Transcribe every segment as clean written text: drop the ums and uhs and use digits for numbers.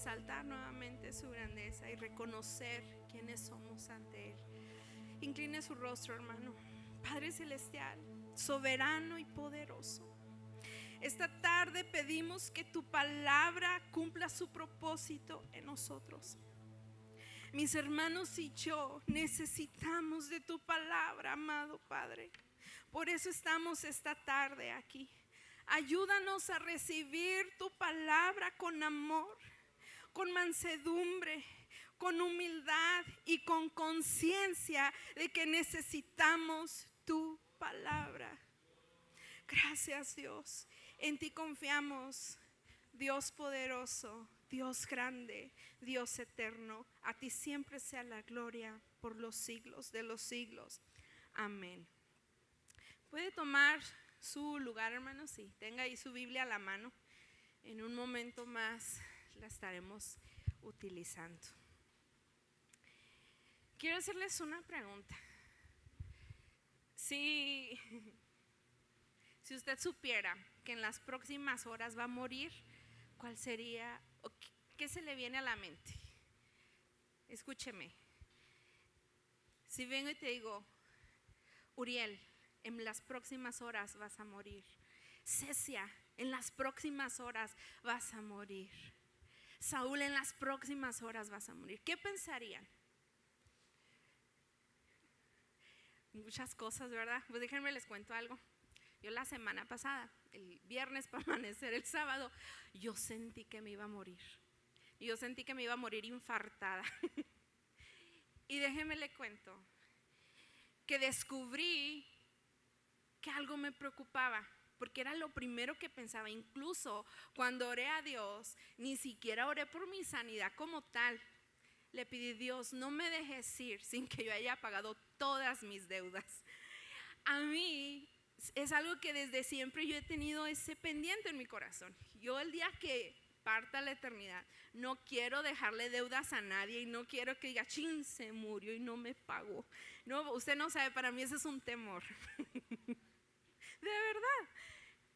exaltar nuevamente su grandeza y reconocer quiénes somos ante Él. Incline su rostro, hermano. Padre celestial, soberano y poderoso, esta tarde pedimos que tu palabra cumpla su propósito en nosotros. Mis hermanos y yo necesitamos de tu palabra, amado Padre. Por eso estamos esta tarde aquí. Ayúdanos a recibir tu palabra con amor, con mansedumbre, con humildad y con conciencia de que necesitamos tu palabra. Gracias, Dios. En ti confiamos, Dios poderoso, Dios grande, Dios eterno. A ti siempre sea la gloria por los siglos de los siglos. Amén. Puede tomar su lugar, hermanos, sí, tenga ahí su Biblia a la mano. En un momento más la estaremos utilizando. Quiero hacerles una pregunta. Si usted supiera que en las próximas horas va a morir, ¿cuál sería o qué se le viene a la mente? Escúcheme. Si vengo y te digo, Uriel, en las próximas horas vas a morir. Cecia, en las próximas horas vas a morir. Saúl, en las próximas horas vas a morir. ¿Qué pensarían? Muchas cosas, ¿verdad? Pues déjenme les cuento algo. Yo la semana pasada, el viernes para amanecer, el sábado, yo sentí que me iba a morir. Yo sentí que me iba a morir infartada. Y déjenme le cuento que descubrí que algo me preocupaba, porque era lo primero que pensaba. Incluso cuando oré a Dios, ni siquiera oré por mi sanidad como tal. Le pedí, Dios, no me dejes ir sin que yo haya pagado todas mis deudas. A mí es algo que desde siempre yo he tenido ese pendiente en mi corazón. Yo el día que parta la eternidad, no quiero dejarle deudas a nadie y no quiero que diga, chin, se murió y no me pagó. No, usted no sabe, para mí ese es un temor. De verdad.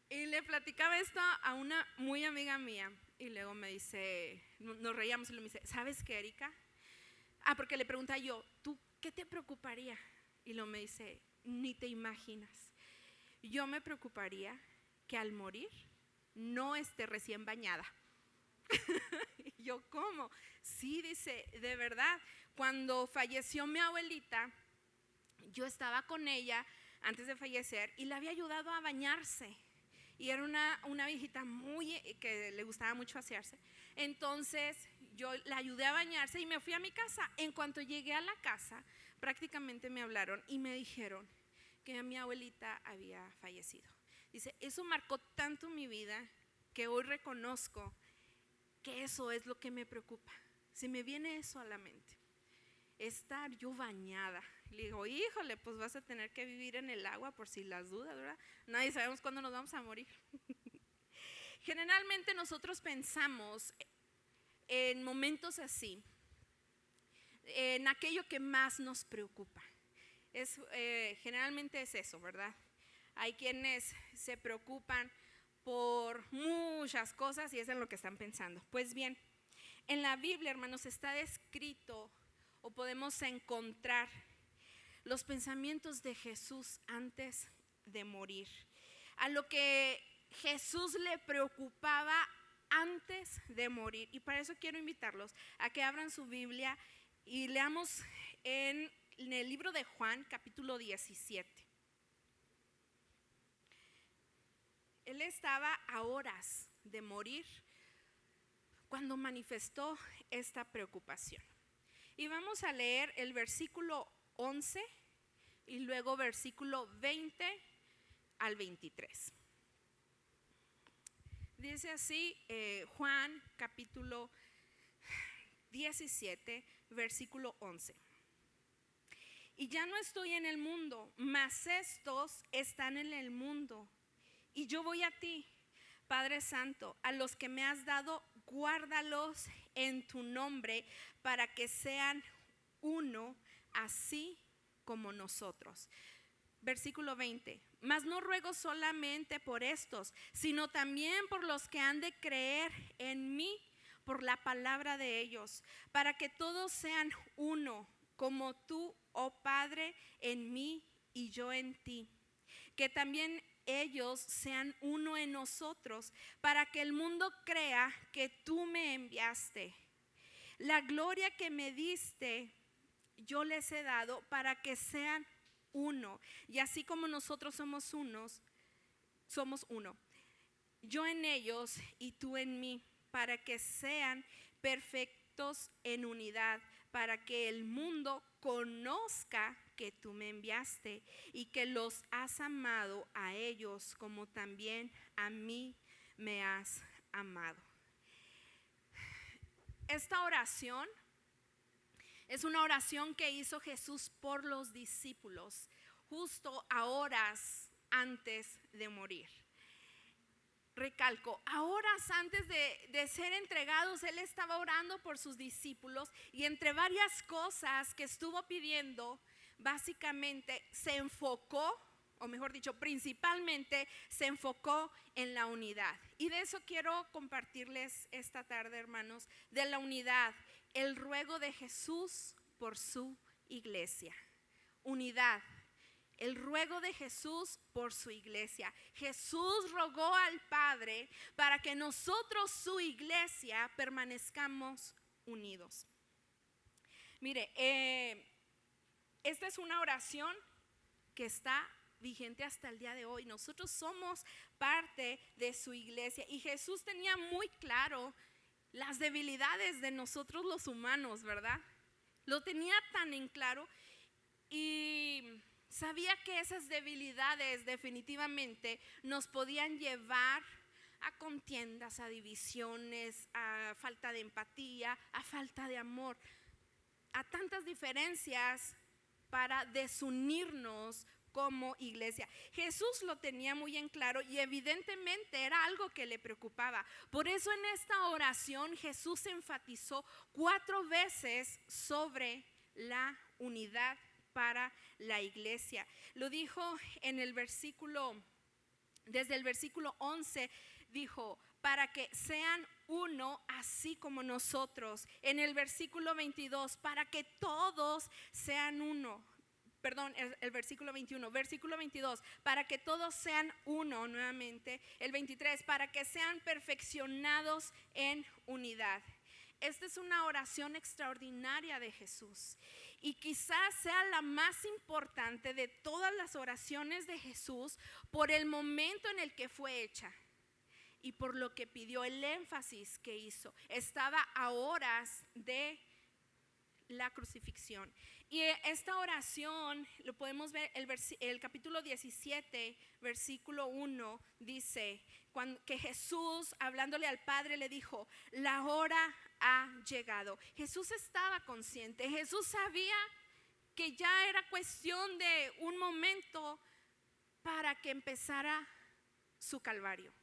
Y le platicaba esto a una muy amiga mía y luego me dice, nos reíamos y le me dice, ¿sabes qué, Erika? Porque le pregunté yo, ¿tú qué te preocuparía? Y luego me dice, ni te imaginas. Yo me preocuparía que al morir no esté recién bañada. Y yo, ¿cómo? Sí, dice, de verdad, cuando falleció mi abuelita, yo estaba con ella antes de fallecer y la había ayudado a bañarse. Y era una viejita que le gustaba mucho asearse. Entonces yo la ayudé a bañarse y me fui a mi casa. En cuanto llegué a la casa, prácticamente me hablaron y me dijeron que mi abuelita había fallecido. Dice, eso marcó tanto mi vida que hoy reconozco que eso es lo que me preocupa. Se me viene eso a la mente, estar yo bañada. Le digo, híjole, pues vas a tener que vivir en el agua por si las dudas, ¿verdad? Nadie sabemos cuándo nos vamos a morir. Generalmente nosotros pensamos en momentos así, en aquello que más nos preocupa. Generalmente es eso, ¿verdad? Hay quienes se preocupan por muchas cosas y es en lo que están pensando. Pues bien, en la Biblia, hermanos, está descrito o podemos encontrar los pensamientos de Jesús antes de morir, a lo que Jesús le preocupaba antes de morir. Y para eso quiero invitarlos a que abran su Biblia y leamos en el libro de Juan, capítulo 17. Él estaba a horas de morir cuando manifestó esta preocupación. Y vamos a leer el versículo 11 y luego versículo 20 al 23. Dice así Juan capítulo 17, versículo 11. Y ya no estoy en el mundo, mas estos están en el mundo. Y yo voy a ti, Padre Santo, a los que me has dado, guárdalos en tu nombre para que sean uno, así como nosotros. Versículo 20. Mas no ruego solamente por estos, sino también por los que han de creer en mí por la palabra de ellos, para que todos sean uno, como tú, oh Padre, en mí y yo en ti. Que también ellos sean uno en nosotros, para que el mundo crea que tú me enviaste. La gloria que me diste, yo les he dado para que sean uno. Y así como nosotros somos uno. Yo en ellos y tú en mí, para que sean perfectos en unidad, para que el mundo conozca que tú me enviaste y que los has amado a ellos como también a mí me has amado. Esta oración es una oración que hizo Jesús por los discípulos justo a horas antes de morir. Recalco, a horas antes de ser entregados, Él estaba orando por sus discípulos y entre varias cosas que estuvo pidiendo, básicamente se enfocó, o mejor dicho, principalmente se enfocó en la unidad. Y de eso quiero compartirles esta tarde, hermanos, de la unidad, el ruego de Jesús por su iglesia. Unidad. El ruego de Jesús por su iglesia. Jesús rogó al Padre para que nosotros, su iglesia, permanezcamos unidos. Mire, esta es una oración que está vigente hasta el día de hoy. Nosotros somos parte de su iglesia y Jesús tenía muy claro las debilidades de nosotros los humanos, ¿verdad? Lo tenía tan en claro y sabía que esas debilidades definitivamente nos podían llevar a contiendas, a divisiones, a falta de empatía, a falta de amor, a tantas diferencias para desunirnos como iglesia. Jesús lo tenía muy en claro y evidentemente era algo que le preocupaba. Por eso en esta oración Jesús enfatizó 4 veces sobre la unidad para la iglesia. Lo dijo en el versículo, desde el versículo 11, dijo, para que sean uno así como nosotros. En el versículo 22, para que todos sean uno. Perdón, el versículo 21, versículo 22, para que todos sean uno nuevamente. El 23, para que sean perfeccionados en unidad. Esta es una oración extraordinaria de Jesús y quizás sea la más importante de todas las oraciones de Jesús por el momento en el que fue hecha y por lo que pidió, el énfasis que hizo. Estaba a horas de la crucifixión. Y esta oración lo podemos ver, el capítulo 17, versículo 1 dice que Jesús, hablándole al Padre, le dijo, la hora ha llegado. Jesús estaba consciente, Jesús sabía que ya era cuestión de un momento para que empezara su calvario.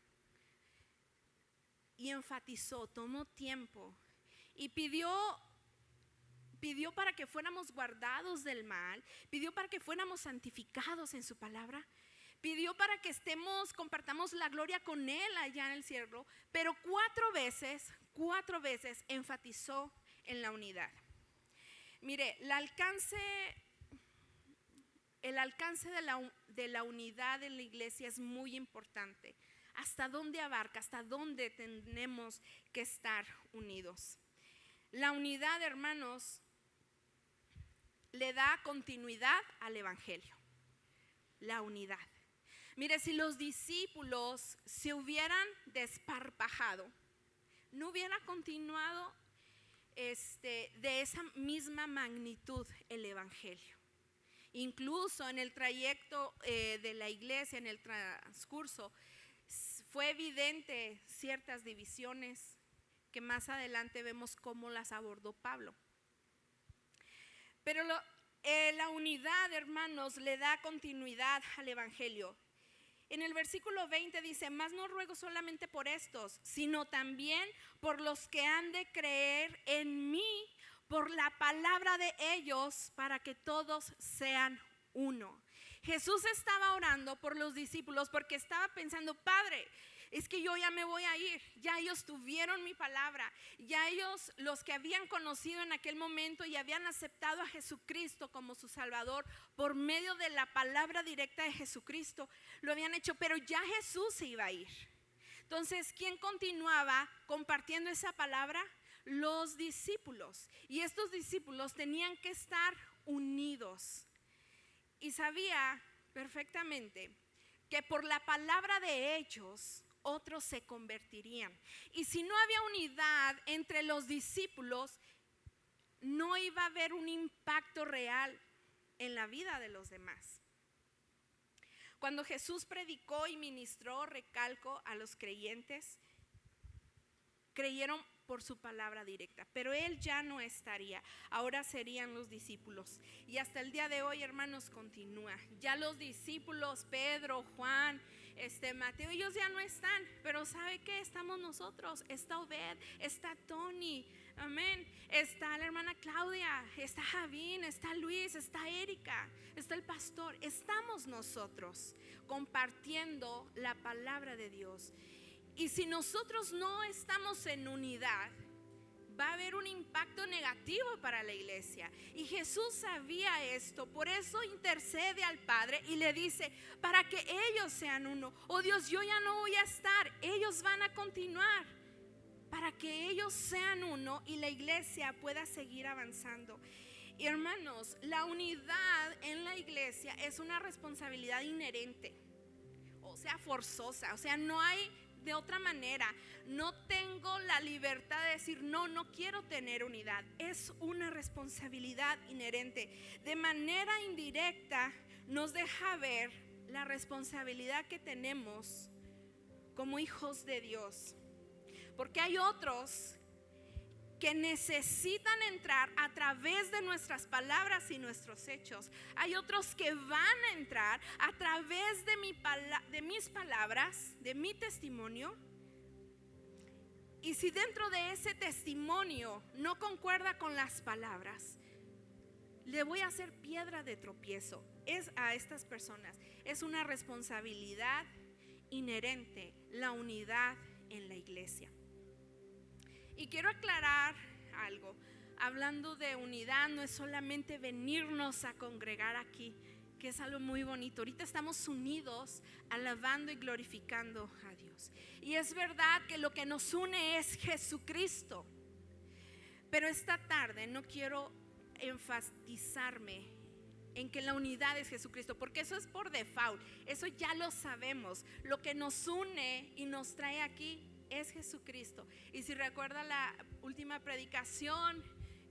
Y enfatizó, tomó tiempo y pidió para que fuéramos guardados del mal, pidió para que fuéramos santificados en su palabra, pidió para que compartamos la gloria con Él allá en el cielo, pero 4 veces enfatizó en la unidad. Mire, el alcance de la unidad en la iglesia es muy importante. ¿Hasta dónde abarca? ¿Hasta dónde tenemos que estar unidos? La unidad, hermanos, le da continuidad al evangelio. La unidad. Mire, si los discípulos se hubieran desparpajado, no hubiera continuado de esa misma magnitud el evangelio. Incluso en el trayecto de la iglesia, en el transcurso, fue evidente ciertas divisiones que más adelante vemos cómo las abordó Pablo. Pero la unidad, hermanos, le da continuidad al evangelio. En el versículo 20 dice, mas no ruego solamente por estos, sino también por los que han de creer en mí por la palabra de ellos, para que todos sean uno. Jesús estaba orando por los discípulos porque estaba pensando, Padre, es que yo ya me voy a ir, ya ellos tuvieron mi palabra, ya ellos, los que habían conocido en aquel momento y habían aceptado a Jesucristo como su Salvador por medio de la palabra directa de Jesucristo, lo habían hecho, pero ya Jesús se iba a ir. Entonces, ¿quién continuaba compartiendo esa palabra? Los discípulos. Y estos discípulos tenían que estar unidos. Y sabía perfectamente que por la palabra de ellos otros se convertirían. Y si no había unidad entre los discípulos, no iba a haber un impacto real en la vida de los demás. Cuando Jesús predicó y ministró, recalco, a los creyentes, creyeron por su palabra directa, pero Él ya no estaría, ahora serían los discípulos. Y hasta el día de hoy, hermanos, continúa. Ya los discípulos, Pedro, Juan, Mateo, ellos ya no están, pero ¿sabe qué? Estamos nosotros, está Obed, está Tony, amén, está la hermana Claudia, está Javín, está Luis, está Erika, está el pastor, estamos nosotros compartiendo la palabra de Dios. Y si nosotros no estamos en unidad, va a haber un impacto negativo para la iglesia. Y Jesús sabía esto, por eso intercede al Padre y le dice, para que ellos sean uno. Oh Dios, yo ya no voy a estar, ellos van a continuar, para que ellos sean uno y la iglesia pueda seguir avanzando. Y hermanos, la unidad en la iglesia es una responsabilidad inherente, o sea, forzosa, o sea, no hay de otra manera. No tengo la libertad de decir no quiero tener unidad. Es una responsabilidad inherente. De manera indirecta nos deja ver la responsabilidad que tenemos como hijos de Dios, porque hay otros que necesitan entrar a través de nuestras palabras y nuestros hechos. Hay otros que van a entrar a través de mis palabras, de mi testimonio. Y si dentro de ese testimonio no concuerda con las palabras, le voy a hacer piedra de tropiezo a estas personas. Es una responsabilidad inherente la unidad en la iglesia. Y quiero aclarar algo. Hablando de unidad, no es solamente venirnos a congregar aquí, que es algo muy bonito. Ahorita estamos unidos, alabando y glorificando a Dios. Y es verdad que lo que nos une es Jesucristo. Pero esta tarde no quiero enfatizarme en que la unidad es Jesucristo, porque eso es por default, eso ya lo sabemos. Lo que nos une y nos trae aquí es Jesucristo. Y si recuerda la última predicación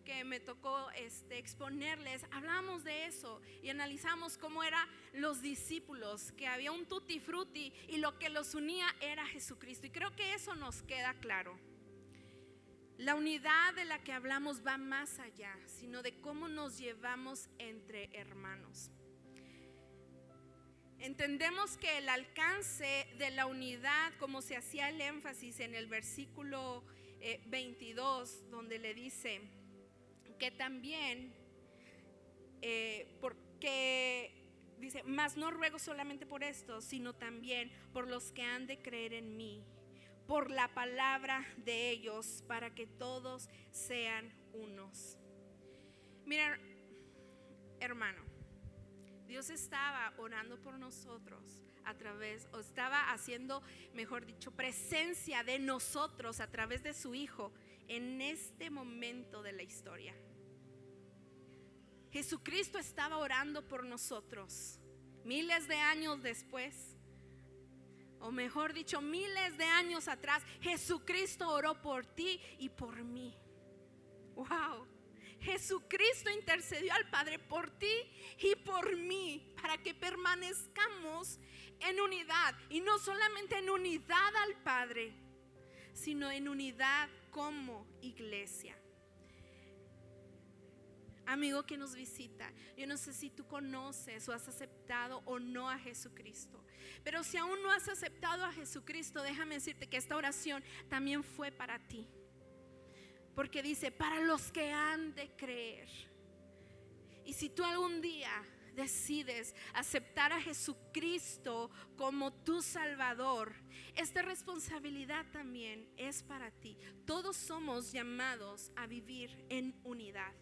que me tocó exponerles, hablamos de eso y analizamos cómo eran los discípulos, que había un tutti frutti y lo que los unía era Jesucristo. Y creo que eso nos queda claro. La unidad de la que hablamos va más allá, sino de cómo nos llevamos entre hermanos. Entendemos que el alcance de la unidad, como se hacía el énfasis en el versículo 22, donde le dice que también, porque dice, mas no ruego solamente por esto, sino también por los que han de creer en mí, por la palabra de ellos, para que todos sean unos. Miren, hermano, Dios estaba orando por nosotros o estaba haciendo, mejor dicho, presencia de nosotros a través de su Hijo en este momento de la historia. Jesucristo estaba orando por nosotros miles de años después, o mejor dicho, miles de años atrás. Jesucristo oró por ti y por mí. Wow. Jesucristo intercedió al Padre por ti y por mí, para que permanezcamos en unidad, y no solamente en unidad al Padre, sino en unidad como iglesia. Amigo que nos visita, yo no sé si tú conoces o has aceptado o no a Jesucristo, pero si aún no has aceptado a Jesucristo, déjame decirte que esta oración también fue para ti. Porque dice, para los que han de creer. Y si tú algún día decides aceptar a Jesucristo como tu Salvador, esta responsabilidad también es para ti. Todos somos llamados a vivir en unidad.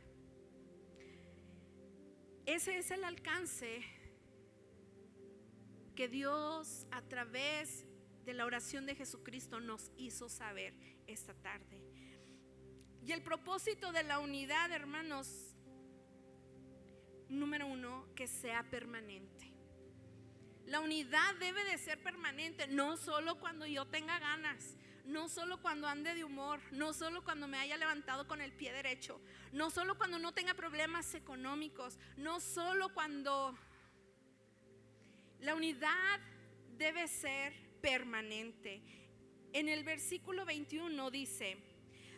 Ese es el alcance que Dios a través de la oración de Jesucristo nos hizo saber esta tarde. Y el propósito de la unidad, hermanos, número uno, que sea permanente. La unidad debe de ser permanente, no solo cuando yo tenga ganas, no solo cuando ande de humor, no solo cuando me haya levantado con el pie derecho, no solo cuando no tenga problemas económicos, no solo cuando... La unidad debe ser permanente. En el versículo 21 dice: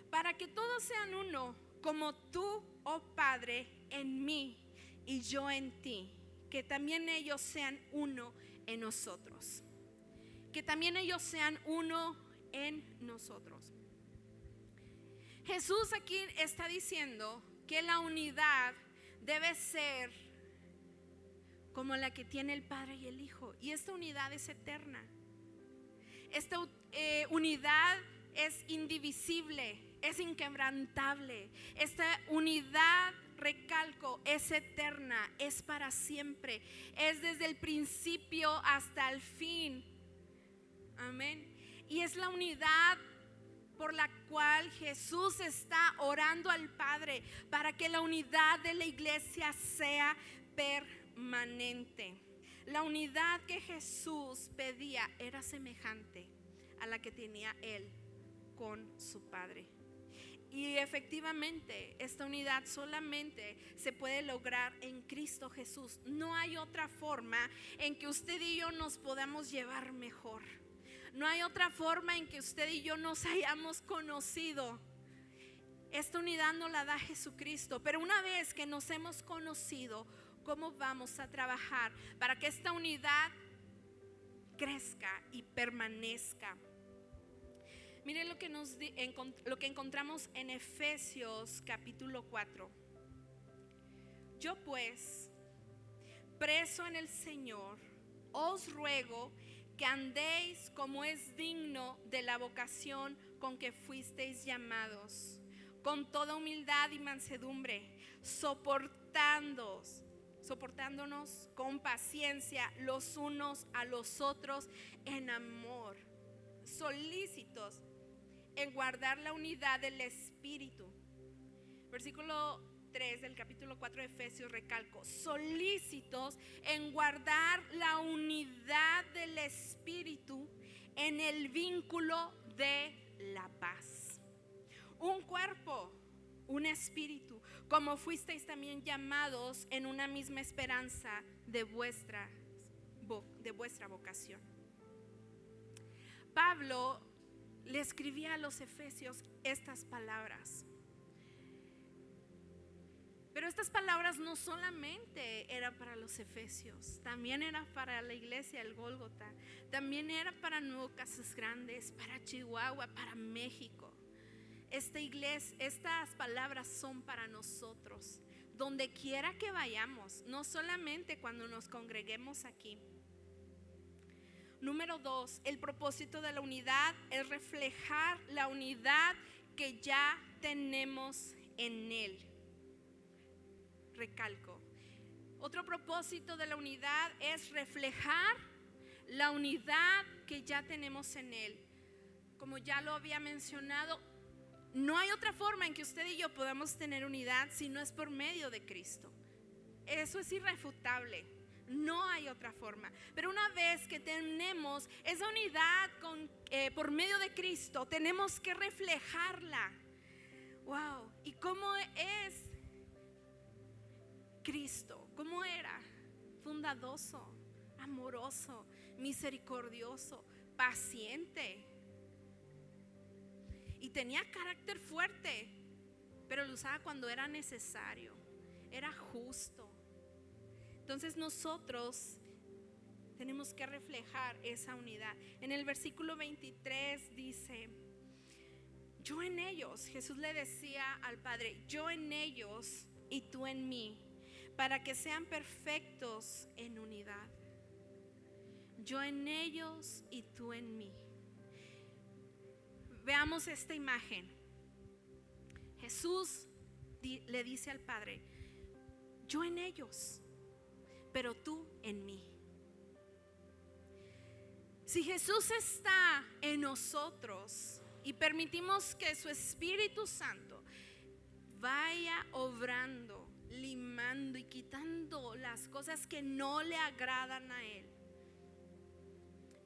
para que todos sean uno, como tú, oh Padre, en mí y yo en ti, que también ellos sean uno en nosotros. Que también ellos sean uno en nosotros. Jesús aquí está diciendo que la unidad debe ser como la que tiene el Padre y el Hijo. Y esta unidad es eterna. Esta unidad es indivisible, es inquebrantable. Esta unidad, recalco, es eterna, es para siempre, es desde el principio hasta el fin. Amén. Y es la unidad por la cual Jesús está orando al Padre para que la unidad de la iglesia sea permanente. La unidad que Jesús pedía era semejante a la que tenía Él con su Padre. Y efectivamente esta unidad solamente se puede lograr en Cristo Jesús. No hay otra forma en que usted y yo nos podamos llevar mejor. No hay otra forma en que usted y yo nos hayamos conocido. Esta unidad nos la da Jesucristo. Pero una vez que nos hemos conocido, ¿cómo vamos a trabajar para que esta unidad crezca y permanezca? Miren lo que encontramos en Efesios capítulo 4. Yo pues, preso en el Señor, os ruego que andéis como es digno de la vocación con que fuisteis llamados, con toda humildad y mansedumbre, soportándonos con paciencia los unos a los otros en amor, solícitos en guardar la unidad del Espíritu. Versículo 3 del capítulo 4 de Efesios, recalco, solícitos en guardar la unidad del Espíritu en el vínculo de la paz. Un cuerpo, un espíritu, como fuisteis también llamados en una misma esperanza de vuestra vocación. Pablo le escribía a los efesios estas palabras. Pero estas palabras no solamente eran para los efesios, también era para la iglesia del Gólgota, también era para Nuevo Casas Grandes, para Chihuahua, para México. Estas palabras son para nosotros, donde quiera que vayamos, no solamente cuando nos congreguemos aquí. Número 2, el propósito de la unidad es reflejar la unidad que ya tenemos en Él. Recalco, otro propósito de la unidad es reflejar la unidad que ya tenemos en Él. Como ya lo había mencionado, no hay otra forma en que usted y yo podamos tener unidad si no es por medio de Cristo. Eso es irrefutable. No hay otra forma. Pero una vez que tenemos esa unidad por medio de Cristo, tenemos que reflejarla. Wow. ¿Y cómo es Cristo? ¿Cómo era? Bondadoso, amoroso, misericordioso, paciente. Y tenía carácter fuerte, pero lo usaba cuando era necesario. Era justo. Entonces nosotros tenemos que reflejar esa unidad. En el versículo 23 dice: yo en ellos, Jesús le decía al Padre, yo en ellos y tú en mí, para que sean perfectos en unidad. Yo en ellos y tú en mí. Veamos esta imagen. Jesús le dice al Padre: yo en ellos, pero tú en mí. Si Jesús está en nosotros y permitimos que su Espíritu Santo vaya obrando, limando y quitando las cosas que no le agradan a Él,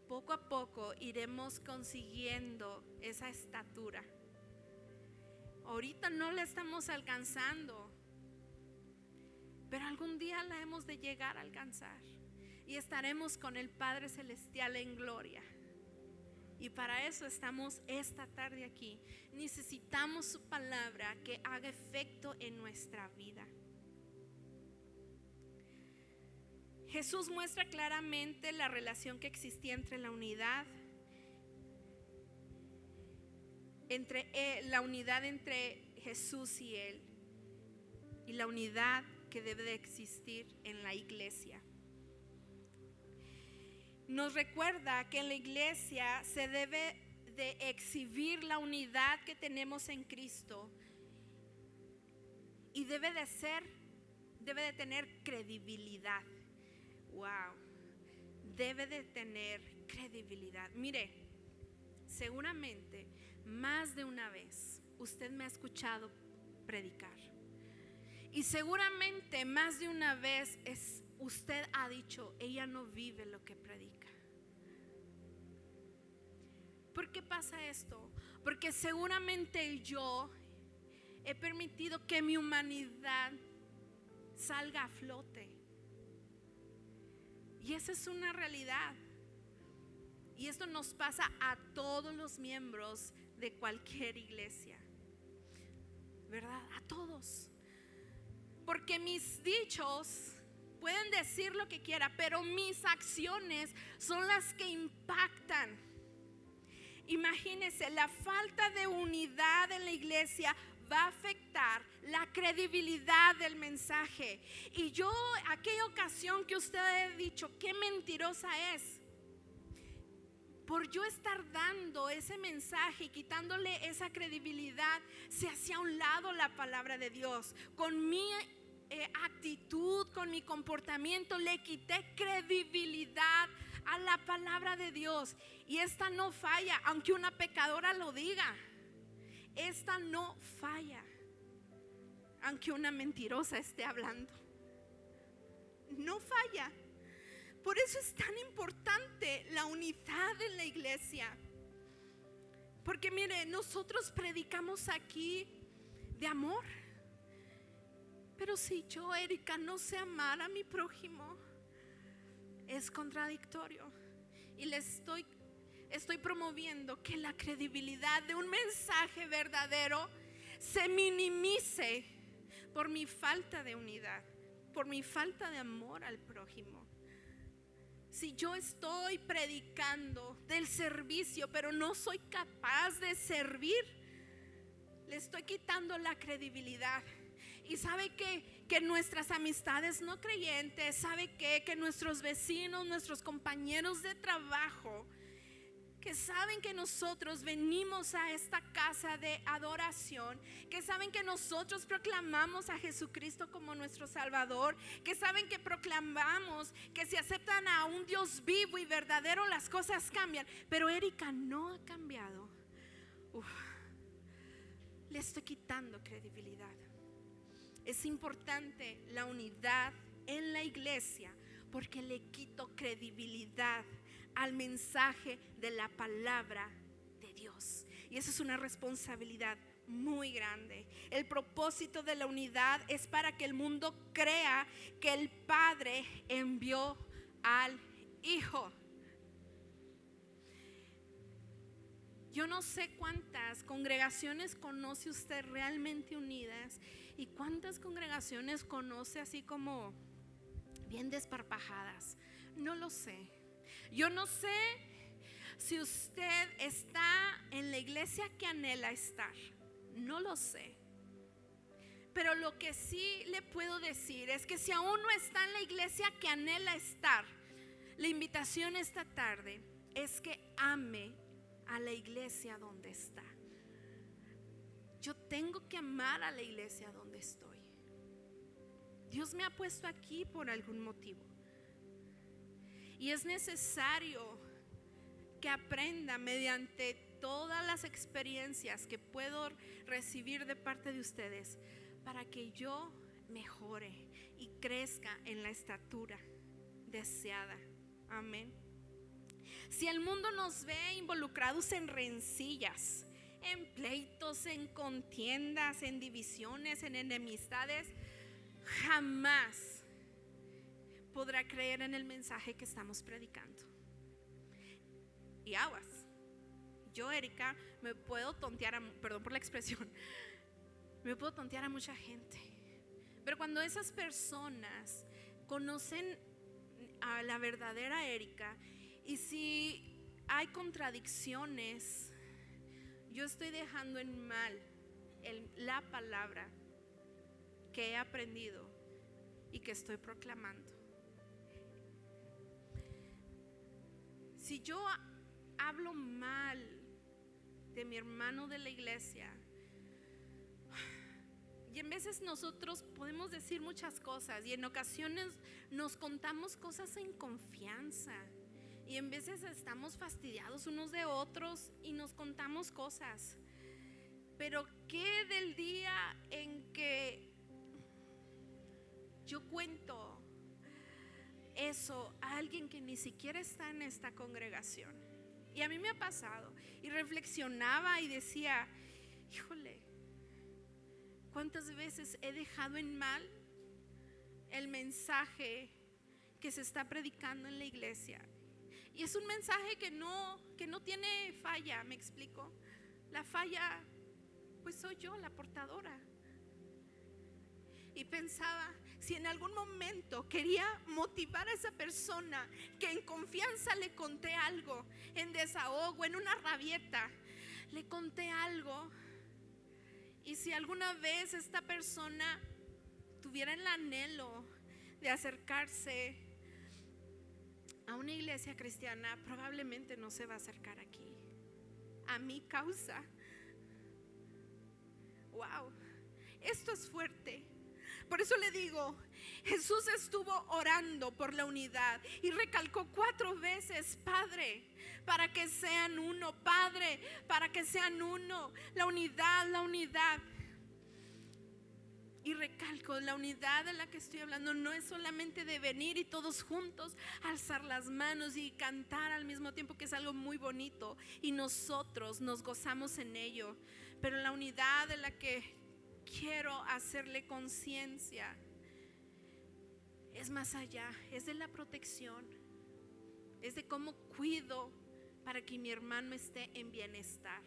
poco a poco iremos consiguiendo esa estatura. Ahorita no la estamos alcanzando, pero algún día la hemos de llegar a alcanzar y estaremos con el Padre Celestial en gloria. Y para eso estamos esta tarde aquí. Necesitamos su palabra que haga efecto en nuestra vida. Jesús muestra claramente la relación que existía entre la unidad, entre Jesús y Él, y la unidad que debe de existir en la iglesia. Nos recuerda que en la iglesia se debe de exhibir la unidad que tenemos en Cristo y debe de tener credibilidad. Wow, debe de tener credibilidad. Mire, seguramente más de una vez usted me ha escuchado predicar, y seguramente más de una vez usted ha dicho: ella no vive lo que predica. ¿Por qué pasa esto? Porque seguramente yo he permitido que mi humanidad salga a flote. Y esa es una realidad. Y esto nos pasa a todos los miembros de cualquier iglesia, ¿verdad? A todos. Porque mis dichos pueden decir lo que quiera, pero mis acciones son las que impactan. Imagínense, la falta de unidad en la iglesia va a afectar la credibilidad del mensaje. Y yo, aquella ocasión que usted ha dicho: qué mentirosa es, por yo estar dando ese mensaje y quitándole esa credibilidad, se hacía a un lado la palabra de Dios. Con mi actitud, con mi comportamiento, le quité credibilidad a la palabra de Dios. Y esta no falla, aunque una pecadora lo diga. Esta no falla, aunque una mentirosa esté hablando. No falla. Por eso es tan importante la unidad en la iglesia. Porque mire, nosotros predicamos aquí de amor, pero si yo, Erika, no sé amar a mi prójimo, es contradictorio. Y le estoy promoviendo que la credibilidad de un mensaje verdadero se minimice por mi falta de unidad, por mi falta de amor al prójimo. Si yo estoy predicando del servicio, pero no soy capaz de servir, le estoy quitando la credibilidad. Y sabe que nuestras amistades no creyentes, sabe que nuestros vecinos, nuestros compañeros de trabajo, que saben que nosotros venimos a esta casa de adoración, que saben que nosotros proclamamos a Jesucristo como nuestro Salvador, que saben que proclamamos que si aceptan a un Dios vivo y verdadero, las cosas cambian. Pero Erika no ha cambiado. Le estoy quitando credibilidad. Es importante la unidad en la iglesia porque le quito credibilidad al mensaje de la palabra de Dios. Y eso es una responsabilidad muy grande. El propósito de la unidad es para que el mundo crea que el Padre envió al Hijo. Yo no sé cuántas congregaciones conoce usted realmente unidas y cuántas congregaciones conoce así como bien desparpajadas. No lo sé. Yo no sé si usted está en la iglesia que anhela estar. No lo sé. Pero lo que sí le puedo decir es que si aún no está en la iglesia que anhela estar, la invitación esta tarde es que ame a la iglesia donde está. Yo tengo que amar a la iglesia donde estoy. Dios me ha puesto aquí por algún motivo. Y es necesario que aprenda mediante todas las experiencias que puedo recibir de parte de ustedes, para que yo mejore y crezca en la estatura deseada. Amén. Si el mundo nos ve involucrados en rencillas, en pleitos, en contiendas, en divisiones, en enemistades, jamás podrá creer en el mensaje que estamos predicando. Y aguas, yo, Erika, me puedo tontear, perdón por la expresión, me puedo tontear a mucha gente, pero cuando esas personas conocen a la verdadera Erika, y si hay contradicciones, yo estoy dejando en mal la palabra que he aprendido y que estoy proclamando. Si yo hablo mal de mi hermano de la iglesia, y en veces nosotros podemos decir muchas cosas, y en ocasiones nos contamos cosas en confianza, y en veces estamos fastidiados unos de otros y nos contamos cosas. Pero ¿qué del día en que yo cuento eso a alguien que ni siquiera está en esta congregación? Y a mí me ha pasado, y reflexionaba y decía, híjole, ¿cuántas veces he dejado en mal el mensaje que se está predicando en la iglesia? Y es un mensaje que no tiene falla, ¿me explico? La falla, pues soy yo, la portadora. Y pensaba, si en algún momento quería motivar a esa persona que en confianza le conté algo, en desahogo, en una rabieta, le conté algo, y si alguna vez esta persona tuviera el anhelo de acercarse a una iglesia cristiana, probablemente no se va a acercar aquí a mi causa. Wow, esto es fuerte. Por eso le digo, Jesús estuvo orando por la unidad y recalcó 4 veces: Padre, para que sean uno, Padre, para que sean uno. La unidad, la unidad. Y recalco, la unidad de la que estoy hablando no es solamente de venir y todos juntos alzar las manos y cantar al mismo tiempo, que es algo muy bonito y nosotros nos gozamos en ello, pero la unidad de la que quiero hacerle conciencia es más allá, es de la protección, es de cómo cuido para que mi hermano esté en bienestar.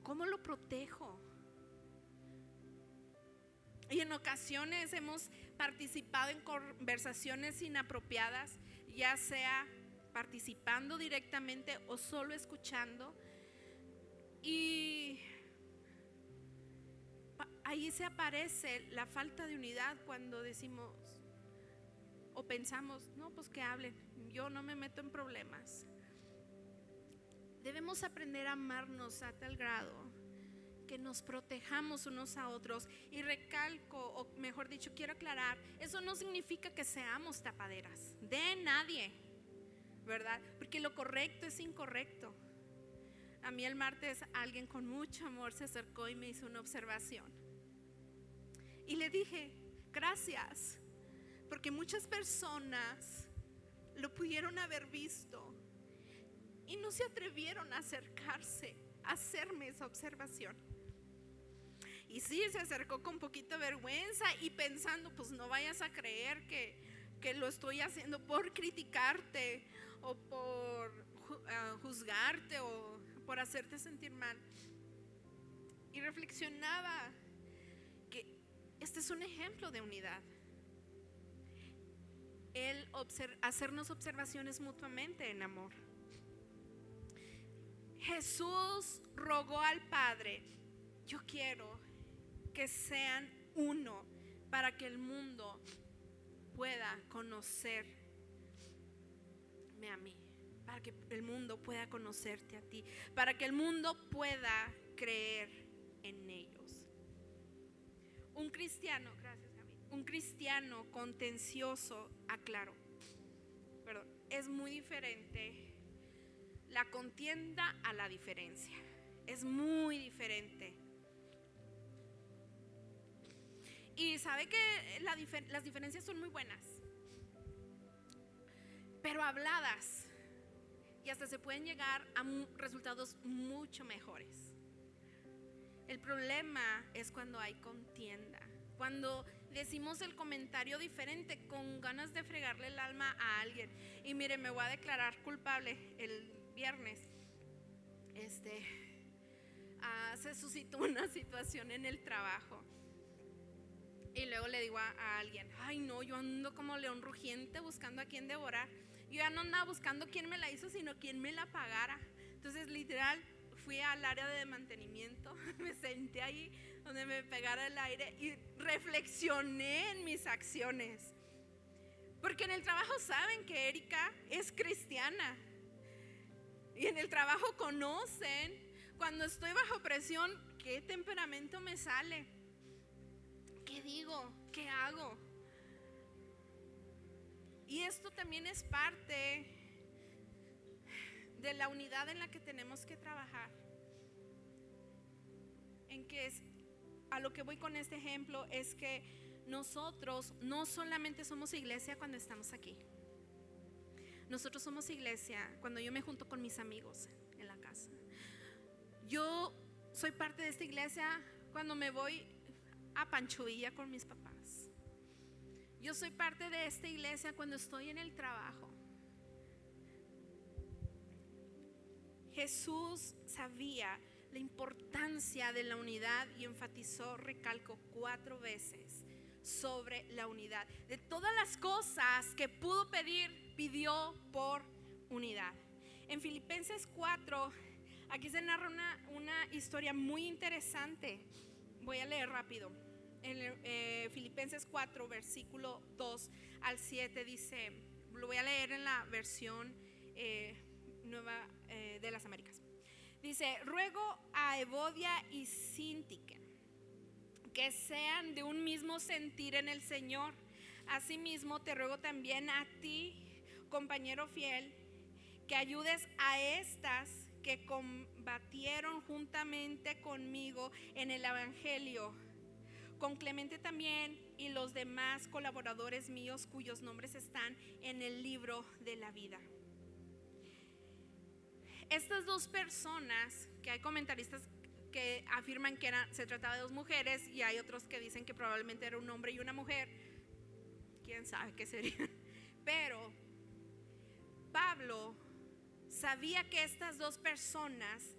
¿Cómo lo protejo? Y en ocasiones hemos participado en conversaciones inapropiadas, ya sea participando directamente o solo escuchando, y ahí se aparece la falta de unidad cuando decimos o pensamos, no, pues que hablen, yo no me meto en problemas. Debemos aprender a amarnos a tal grado que nos protejamos unos a otros. Y recalco, o mejor dicho, quiero aclarar, eso no significa que seamos tapaderas de nadie, ¿verdad? Porque lo correcto es incorrecto. A mí el martes alguien con mucho amor se acercó y me hizo una observación, y le dije, gracias, porque muchas personas lo pudieron haber visto y no se atrevieron a acercarse a hacerme esa observación. Y sí, se acercó con poquito vergüenza y pensando, pues no vayas a creer que lo estoy haciendo por criticarte o por juzgarte o por hacerte sentir mal. Y reflexionaba que este es un ejemplo de unidad, el hacernos observaciones mutuamente en amor. Jesús rogó al Padre, yo quiero que sean uno para que el mundo pueda conocerme a mí, para que el mundo pueda conocerte a ti, para que el mundo pueda creer en ellos. Un cristiano, gracias Gaby, un cristiano contencioso, es muy diferente la contienda a la diferencia. Es muy diferente. Y sabe que las diferencias son muy buenas, pero habladas, y hasta se pueden llegar a resultados mucho mejores. El problema es cuando hay contienda, cuando decimos el comentario diferente con ganas de fregarle el alma a alguien. Y mire, me voy a declarar culpable. El viernes se suscitó una situación en el trabajo, y luego le digo a alguien: ay no, yo ando como león rugiente buscando a quien devorar. Yo ya no andaba buscando quién me la hizo, sino quién me la pagara. Entonces literal fui al área de mantenimiento, me senté ahí donde me pegara el aire y reflexioné en mis acciones. Porque en el trabajo saben que Erika es cristiana, y en el trabajo conocen cuando estoy bajo presión qué temperamento me sale, qué digo, qué hago. Y esto también es parte de la unidad en la que tenemos que trabajar. En que a lo que voy con este ejemplo es que nosotros no solamente somos iglesia cuando estamos aquí. Nosotros somos iglesia cuando yo me junto con mis amigos en la casa. Yo soy parte de esta iglesia cuando me voy a Pancho Villa con mis papás. Yo soy parte de esta iglesia cuando estoy en el trabajo. Jesús sabía la importancia de la unidad y enfatizó, recalcó 4 veces sobre la unidad. De todas las cosas que pudo pedir, pidió por unidad. En Filipenses 4, aquí se narra una historia muy interesante. Voy a leer rápido. En Filipenses 4, versículo 2 al 7 dice, lo voy a leer en la versión nueva de las Américas. Dice: ruego a Evodia y Síntique que sean de un mismo sentir en el Señor. Asimismo te ruego también a ti, compañero fiel, que ayudes a estas que combatieron juntamente conmigo en el Evangelio, con Clemente también y los demás colaboradores míos cuyos nombres están en el libro de la vida. Estas 2 personas, que hay comentaristas que afirman que se trataba de 2 mujeres, y hay otros que dicen que probablemente era un hombre y una mujer, quién sabe qué sería, pero Pablo sabía que estas 2 personas,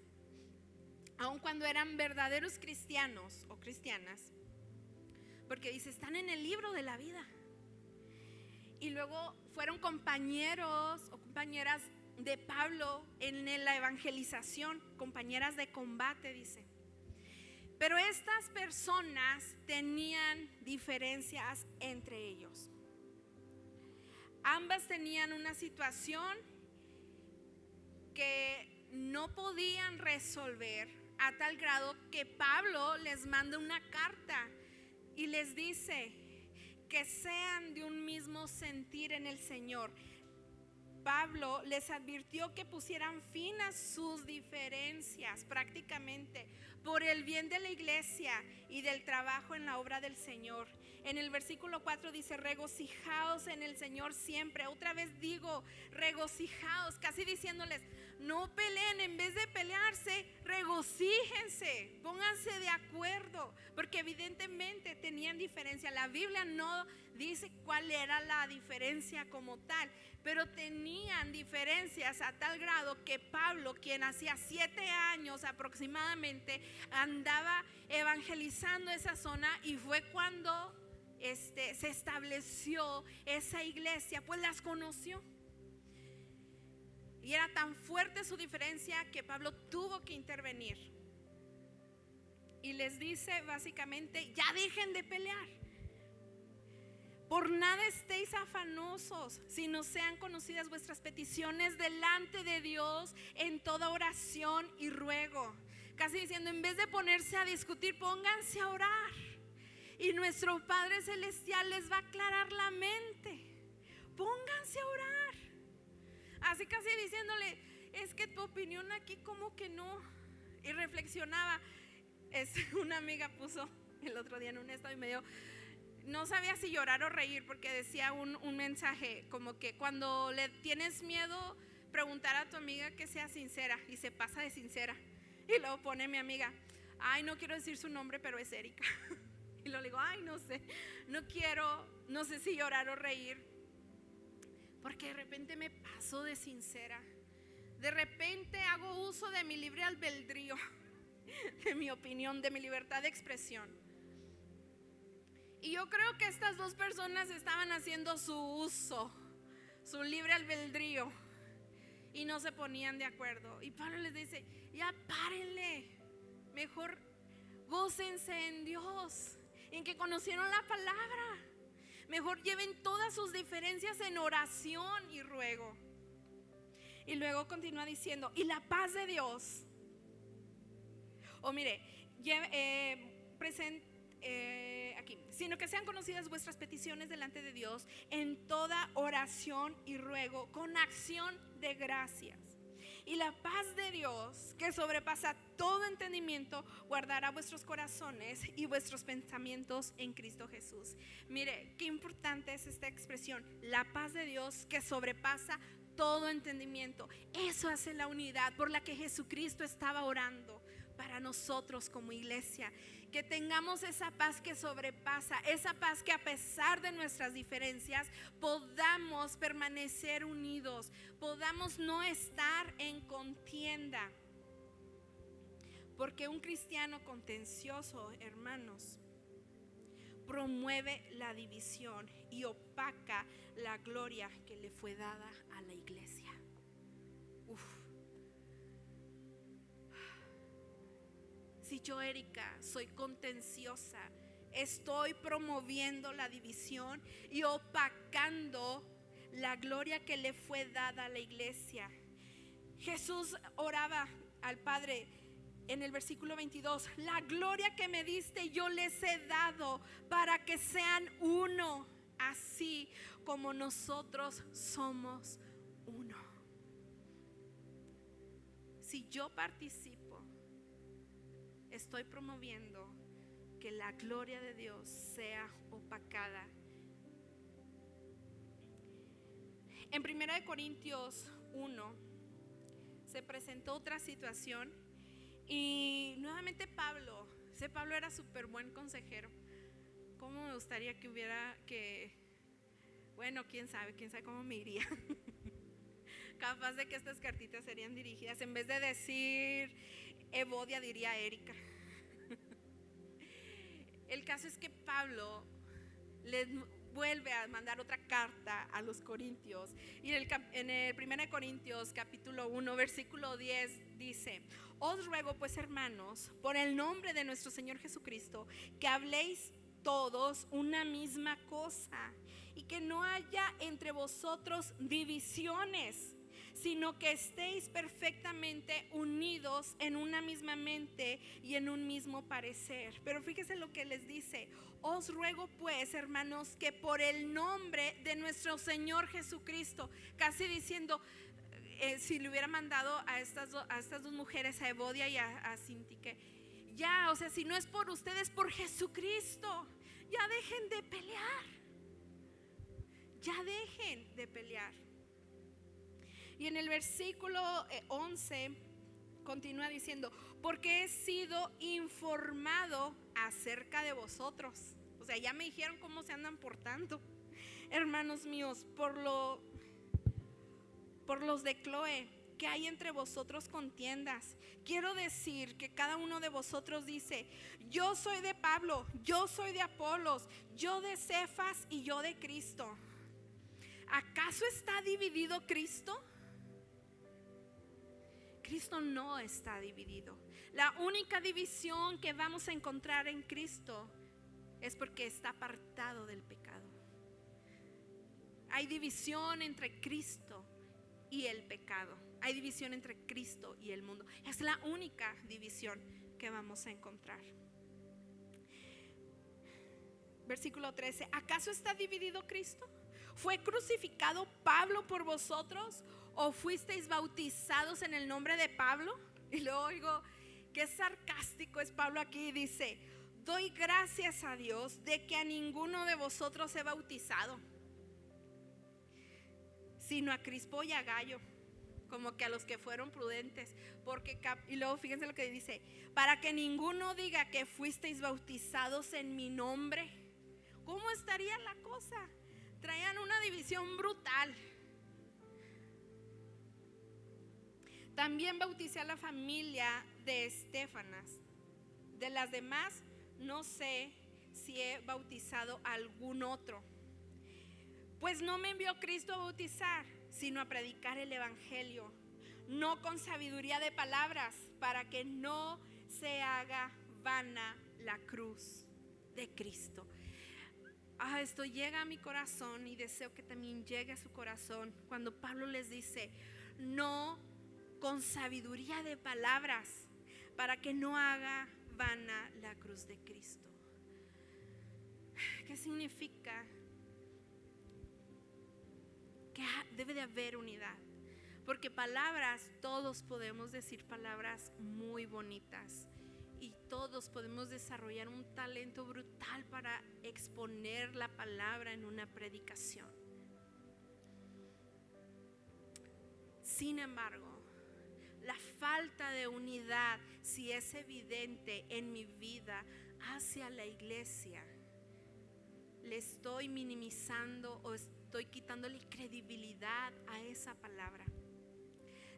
aun cuando eran verdaderos cristianos o cristianas, porque dice, están en el libro de la vida, y luego fueron compañeros o compañeras de Pablo en la evangelización, compañeras de combate, dice. Pero estas personas tenían diferencias entre ellos. Ambas tenían una situación que no podían resolver, a tal grado que Pablo les manda una carta y les dice que sean de un mismo sentir en el Señor. Pablo les advirtió que pusieran fin a sus diferencias prácticamente por el bien de la iglesia y del trabajo en la obra del Señor. En el versículo 4 dice: regocijaos en el Señor siempre. Otra vez digo, regocijaos, casi diciéndoles, no peleen, en vez de pelearse, regocíjense, pónganse de acuerdo, porque evidentemente tenían diferencia. La Biblia no dice cuál era la diferencia como tal, pero tenían diferencias a tal grado que Pablo, quien hacía 7 años aproximadamente andaba evangelizando esa zona, y fue cuando se estableció esa iglesia, pues las conoció. Y era tan fuerte su diferencia que Pablo tuvo que intervenir. y les dice básicamente: ya dejen de pelear. Por nada estéis afanosos, sino sean conocidas vuestras peticiones delante de Dios en toda oración y ruego. Casi diciendo, en vez de ponerse a discutir, pónganse a orar. Y nuestro Padre Celestial les va a aclarar la mente. Pónganse a orar. Así casi diciéndole: es que tu opinión aquí como que no. Y reflexionaba. Una amiga puso el otro día en un estado y me dio, no sabía si llorar o reír, porque decía un mensaje como que cuando le tienes miedo, preguntar a tu amiga que sea sincera, y se pasa de sincera. Y luego pone mi amiga: ay, no quiero decir su nombre, pero es Erika. Y luego le digo: ay, no sé, no sé si llorar o reír, porque de repente me paso de sincera. De repente hago uso de mi libre albedrío, de mi opinión, de mi libertad de expresión. Y yo creo que estas dos personas estaban haciendo su uso, su libre albedrío, y no se ponían de acuerdo. Y Pablo les dice: ya párenle, mejor gócense en Dios, en que conocieron la palabra. Mejor lleven todas sus diferencias en oración y ruego. Y luego continúa diciendo: y la paz de Dios, aquí, sino que sean conocidas vuestras peticiones delante de Dios en toda oración y ruego con acción de gracias. Y la paz de Dios, que sobrepasa todo entendimiento, guardará vuestros corazones y vuestros pensamientos en Cristo Jesús. Mire, qué importante es esta expresión: la paz de Dios que sobrepasa todo entendimiento. Eso hace la unidad por la que Jesucristo estaba orando para nosotros como iglesia. Que tengamos esa paz que sobrepasa, esa paz que a pesar de nuestras diferencias podamos permanecer unidos, podamos no estar en contienda. Porque un cristiano contencioso, hermanos, promueve la división y opaca la gloria que le fue dada a la iglesia. Si yo, Erika, soy contenciosa, estoy promoviendo la división y opacando la gloria que le fue dada a la iglesia. Jesús oraba al Padre en el versículo 22: la gloria que me diste yo les he dado para que sean uno, así como nosotros somos uno. Si yo participo, estoy promoviendo que la gloria de Dios sea opacada. En 1 Corintios 1 se presentó otra situación. Y nuevamente Pablo era súper buen consejero. ¿Cómo me gustaría que hubiera bueno, quién sabe cómo me iría. Capaz de que estas cartitas serían dirigidas, en vez de decir Evodia, diría Erika. El caso es que Pablo les vuelve a mandar otra carta a los corintios. Y en el 1 Corintios capítulo 1 versículo 10 dice: os ruego pues, hermanos, por el nombre de nuestro Señor Jesucristo, que habléis todos una misma cosa, y que no haya entre vosotros divisiones, sino que estéis perfectamente unidos en una misma mente y en un mismo parecer. Pero fíjese lo que les dice: os ruego pues, hermanos, que por el nombre de nuestro Señor Jesucristo, casi diciendo, si le hubiera mandado a estas dos mujeres, a Evodia y a Sintique, ya, o sea, si no es por ustedes, por Jesucristo, ya dejen de pelear. Ya dejen de pelear. Y en el versículo 11 continúa diciendo: porque he sido informado acerca de vosotros. O sea, ya me dijeron cómo se andan portando, hermanos míos, por los de Cloé, que hay entre vosotros contiendas. Quiero decir que cada uno de vosotros dice: yo soy de Pablo, yo soy de Apolos, yo de Cefas y yo de Cristo. ¿Acaso está dividido Cristo? Cristo no está dividido. La única división que vamos a encontrar en Cristo es porque está apartado del pecado. Hay división entre Cristo y el pecado. Hay división entre Cristo y el mundo. Es la única división que vamos a encontrar. Versículo 13. ¿Acaso está dividido Cristo? ¿Fue crucificado Pablo por vosotros? ¿O fuisteis bautizados en el nombre de Pablo? Y luego oigo, qué sarcástico es Pablo aquí. Dice: doy gracias a Dios de que a ninguno de vosotros he bautizado, sino a Crispo y a Gallo, como que a los que fueron prudentes. Y luego fíjense lo que dice: para que ninguno diga que fuisteis bautizados en mi nombre. ¿Cómo estaría la cosa? Traían una división brutal. También bauticé a la familia de Estéfanas. De las demás no sé si he bautizado a algún otro. Pues no me envió Cristo a bautizar, sino a predicar el evangelio, no con sabiduría de palabras, para que no se haga vana la cruz de Cristo. Esto llega a mi corazón y deseo que también llegue a su corazón cuando Pablo les dice: no con sabiduría de palabras, para que no haga vana la cruz de Cristo. ¿Qué significa? Que debe de haber unidad, porque palabras, todos podemos decir palabras muy bonitas y todos podemos desarrollar un talento brutal para exponer la palabra en una predicación. Sin embargo, la falta de unidad, si es evidente en mi vida hacia la iglesia, le estoy minimizando o estoy quitándole credibilidad a esa palabra.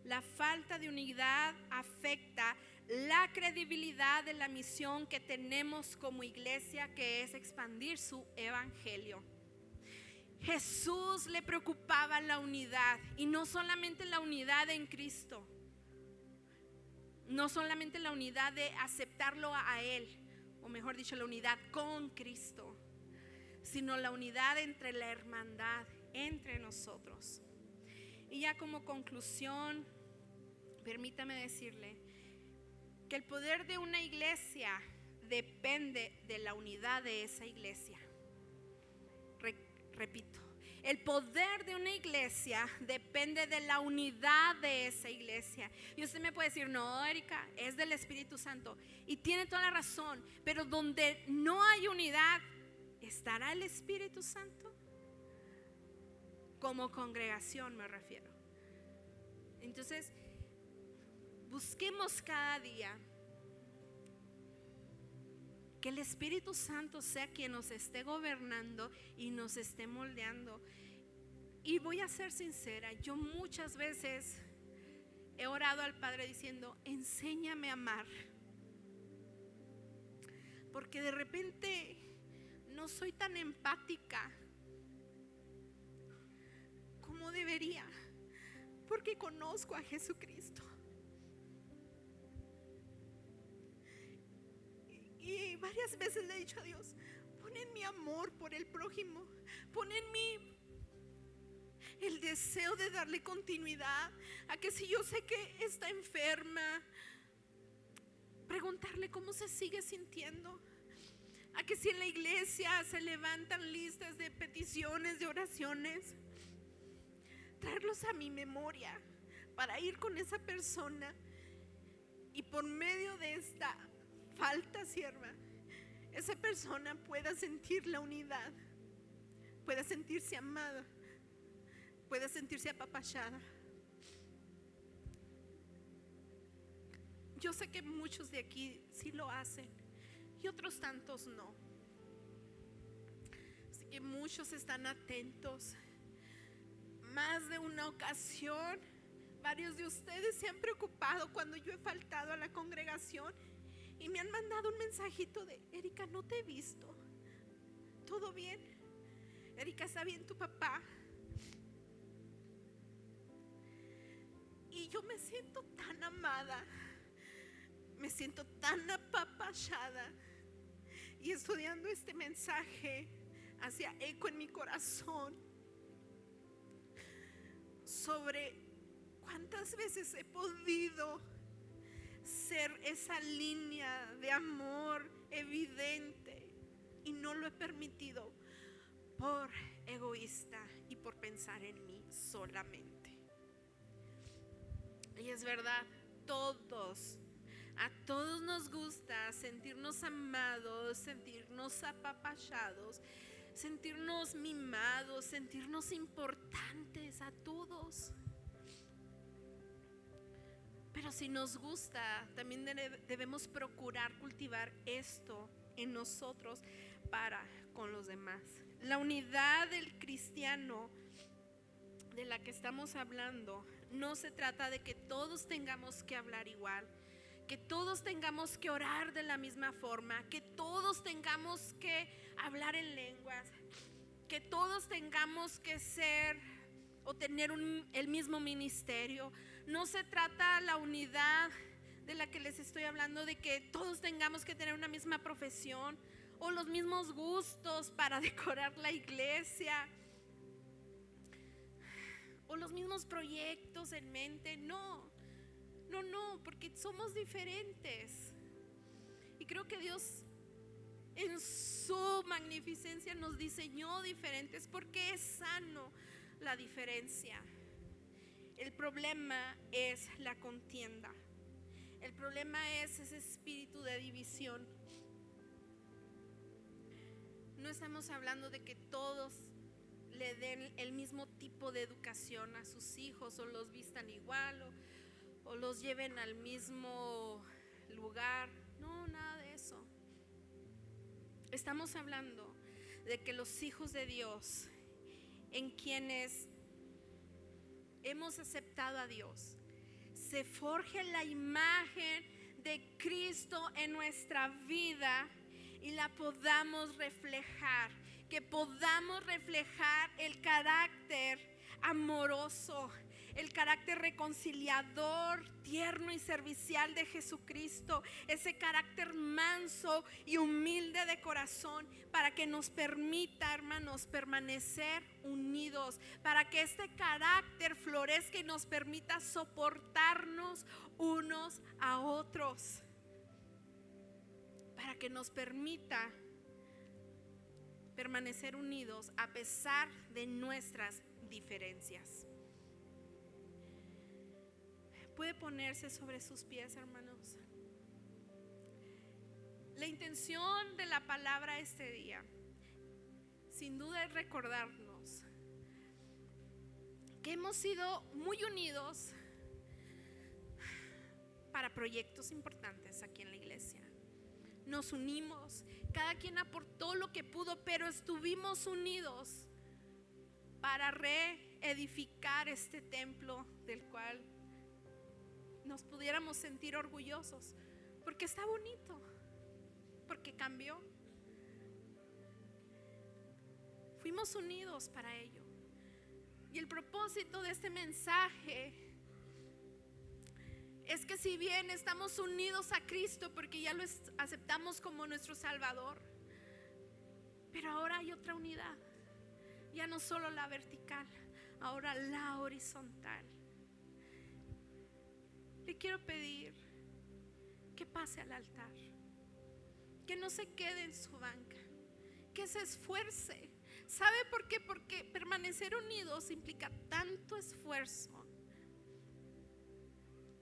La falta de unidad afecta la credibilidad de la misión que tenemos como iglesia, que es expandir su evangelio. Jesús le preocupaba la unidad, y no solamente la unidad en Cristo, no solamente la unidad de aceptarlo a Él, o mejor dicho, la unidad con Cristo, sino la unidad entre la hermandad, entre nosotros. Y ya como conclusión, permítame decirle que el poder de una iglesia depende de la unidad de esa iglesia. Repito, el poder de una iglesia depende de la unidad de esa iglesia. Y usted me puede decir: no, Erika, es del Espíritu Santo. Y tiene toda la razón, pero donde no hay unidad, ¿estará el Espíritu Santo? Como congregación me refiero. Entonces, busquemos cada día que el Espíritu Santo sea quien nos esté gobernando y nos esté moldeando. Y voy a ser sincera, yo muchas veces he orado al Padre diciendo: enséñame a amar, porque de repente no soy tan empática como debería, porque conozco a Jesucristo. Y varias veces le he dicho a Dios: pon en mi amor por el prójimo, pon en mí el deseo de darle continuidad a que si yo sé que está enferma, preguntarle cómo se sigue sintiendo, a que si en la iglesia se levantan listas de peticiones, de oraciones, traerlos a mi memoria para ir con esa persona y por medio de esta falta sierva, esa persona pueda sentir la unidad, pueda sentirse amada, pueda sentirse apapachada. Yo sé que muchos de aquí sí lo hacen y otros tantos no. Así que muchos están atentos. Más de una ocasión, varios de ustedes se han preocupado cuando yo he faltado a la congregación y me han mandado un mensajito de: Erika, no te he visto, ¿todo bien? Erika, ¿está bien tu papá? Y Y yo me siento tan amada, me siento tan apapachada. Y estudiando este mensaje hacía eco en mi corazón sobre cuántas veces he podido ser esa línea de amor evidente y no lo he permitido por egoísta y por pensar en mí solamente. Y es verdad, a todos nos gusta sentirnos amados, sentirnos apapachados, sentirnos mimados, sentirnos importantes, a todos. Pero si nos gusta, también debemos procurar cultivar esto en nosotros para con los demás. La unidad del cristiano de la que estamos hablando no se trata de que todos tengamos que hablar igual, que todos tengamos que orar de la misma forma, que todos tengamos que hablar en lenguas, que todos tengamos que ser o tener el mismo ministerio. No se trata la unidad de la que les estoy hablando de que todos tengamos que tener una misma profesión o los mismos gustos para decorar la iglesia o los mismos proyectos en mente. No, porque somos diferentes. Y creo que Dios en su magnificencia nos diseñó diferentes porque es sano la diferencia. El problema es la contienda. El problema es ese espíritu de división. No estamos hablando de que todos le den el mismo tipo de educación a sus hijos o los vistan igual o los lleven al mismo lugar. No, nada de eso. Estamos hablando de que los hijos de Dios, en quienes hemos aceptado a Dios, se forje la imagen de Cristo en nuestra vida y la podamos reflejar, que podamos reflejar el carácter amoroso, el carácter reconciliador, tierno y servicial de Jesucristo, ese carácter manso y humilde de corazón, para que nos permita, hermanos, permanecer unidos, para que este carácter florezca y nos permita soportarnos unos a otros, para que nos permita permanecer unidos a pesar de nuestras diferencias. Puede ponerse sobre sus pies, hermanos. La intención de la palabra este día, sin duda, es recordarnos que hemos sido muy unidos para proyectos importantes aquí en la iglesia. Nos unimos, cada quien aportó lo que pudo, pero estuvimos unidos para reedificar este templo del cual nos pudiéramos sentir orgullosos, porque está bonito, porque cambió. Fuimos unidos para ello. Y el propósito de este mensaje es que si bien estamos unidos a Cristo porque ya lo aceptamos como nuestro Salvador, pero ahora hay otra unidad, ya no solo la vertical, ahora la horizontal. Le quiero pedir que pase al altar, que no se quede en su banca, que se esfuerce. ¿Sabe por qué? Porque permanecer unidos implica tanto esfuerzo,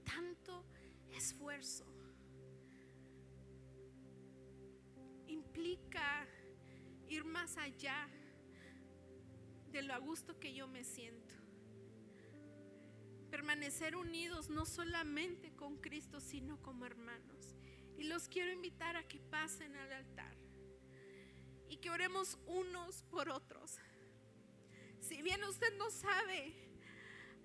tanto esfuerzo. Implica ir más allá de lo a gusto que yo me siento. Permanecer unidos no solamente con Cristo, sino como hermanos. Y los quiero invitar a que pasen al altar y que oremos unos por otros. Si bien usted no sabe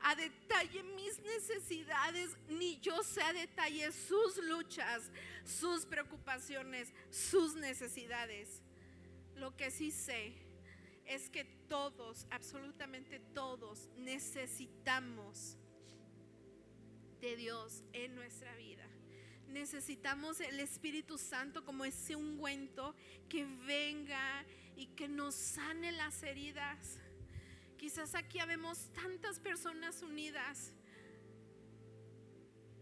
a detalle mis necesidades, ni yo sé a detalle sus luchas, sus preocupaciones, sus necesidades, lo que sí sé es que todos, absolutamente todos, necesitamos de Dios en nuestra vida. Necesitamos el Espíritu Santo como ese ungüento que venga y que nos sane las heridas. Quizás aquí habemos tantas personas unidas,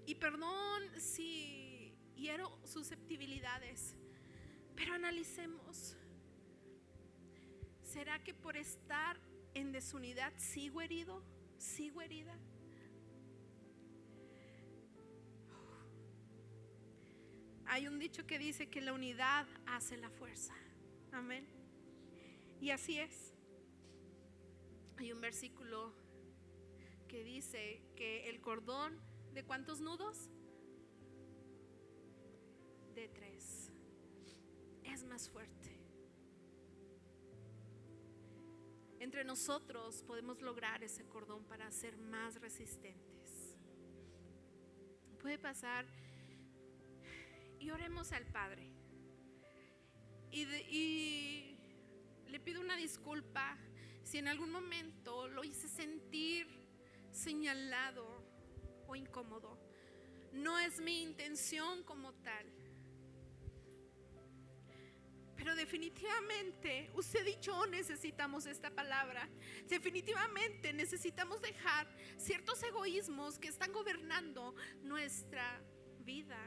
y perdón si hiero susceptibilidades, pero analicemos. ¿Será que por estar en desunidad sigo herido? ¿Sigo herida? Hay un dicho que dice que la unidad hace la fuerza. Amén. Y así es. Hay un versículo que dice que el cordón, ¿de cuántos nudos? De 3. Es más fuerte. Entre nosotros podemos lograr ese cordón para ser más resistentes. Puede pasar y oremos al Padre. Y le pido una disculpa si en algún momento lo hice sentir señalado o incómodo. No es mi intención como tal. Pero definitivamente usted y yo necesitamos esta palabra. Definitivamente necesitamos dejar ciertos egoísmos que están gobernando nuestra vida.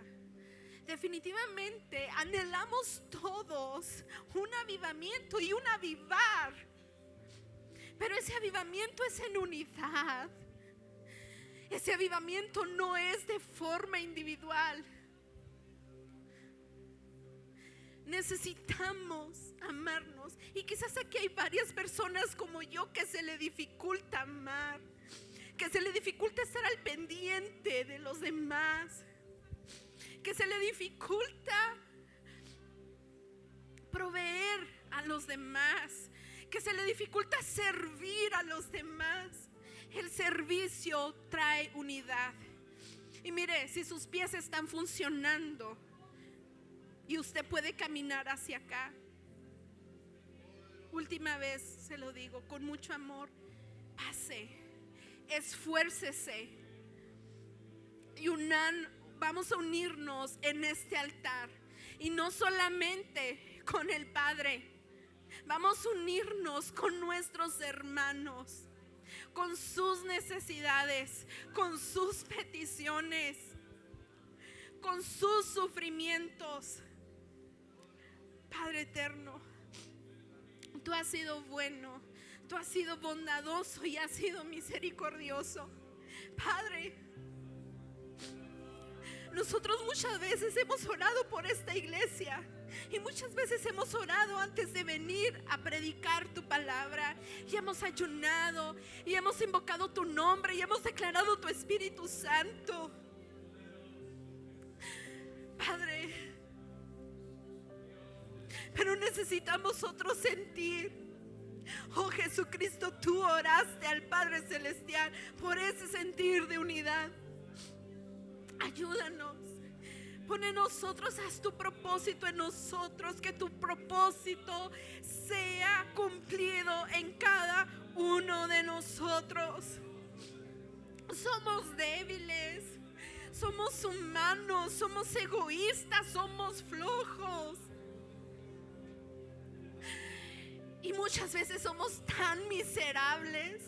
Definitivamente anhelamos todos un avivamiento y un avivar. Pero ese avivamiento es en unidad. Ese avivamiento no es de forma individual. Necesitamos amarnos. Y quizás aquí hay varias personas como yo que se le dificulta amar, que se le dificulta estar al pendiente de los demás, que se le dificulta proveer a los demás, que se le dificulta servir a los demás. El servicio trae unidad. Y mire, si sus pies están funcionando y usted puede caminar hacia acá, última vez se lo digo con mucho amor, pase, esfuércese y vamos a unirnos en este altar. Y no solamente con el Padre, vamos a unirnos con nuestros hermanos, con sus necesidades, con sus peticiones, con sus sufrimientos. Padre eterno, tú has sido bueno, tú has sido bondadoso y has sido misericordioso. Padre, nosotros muchas veces hemos orado por esta iglesia y muchas veces hemos orado antes de venir a predicar tu palabra, y hemos ayunado y hemos invocado tu nombre y hemos declarado tu Espíritu Santo. Padre, pero necesitamos otro sentir. Oh Jesucristo, tú oraste al Padre Celestial por ese sentir de unidad. Ayúdanos. Pon en nosotros, haz tu propósito en nosotros, que tu propósito sea cumplido en cada uno de nosotros. Somos débiles, somos humanos, somos egoístas, somos flojos. Y muchas veces somos tan miserables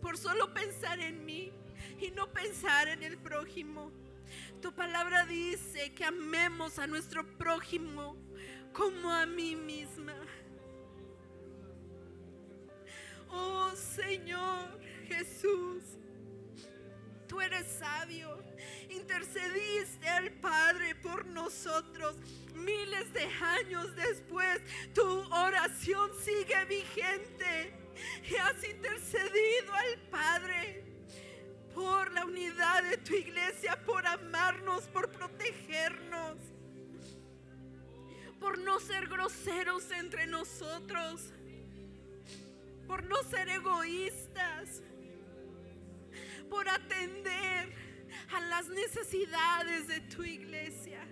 por solo pensar en mí y no pensar en el prójimo. Tu palabra dice que amemos a nuestro prójimo como a mí misma. Oh Señor Jesús, tú eres sabio. Intercediste al Padre por nosotros. Miles de años después, tu oración sigue vigente. Y has intercedido al Padre por la unidad de tu iglesia, por amarnos, por protegernos, por no ser groseros entre nosotros, por no ser egoístas, por atender a las necesidades de tu iglesia.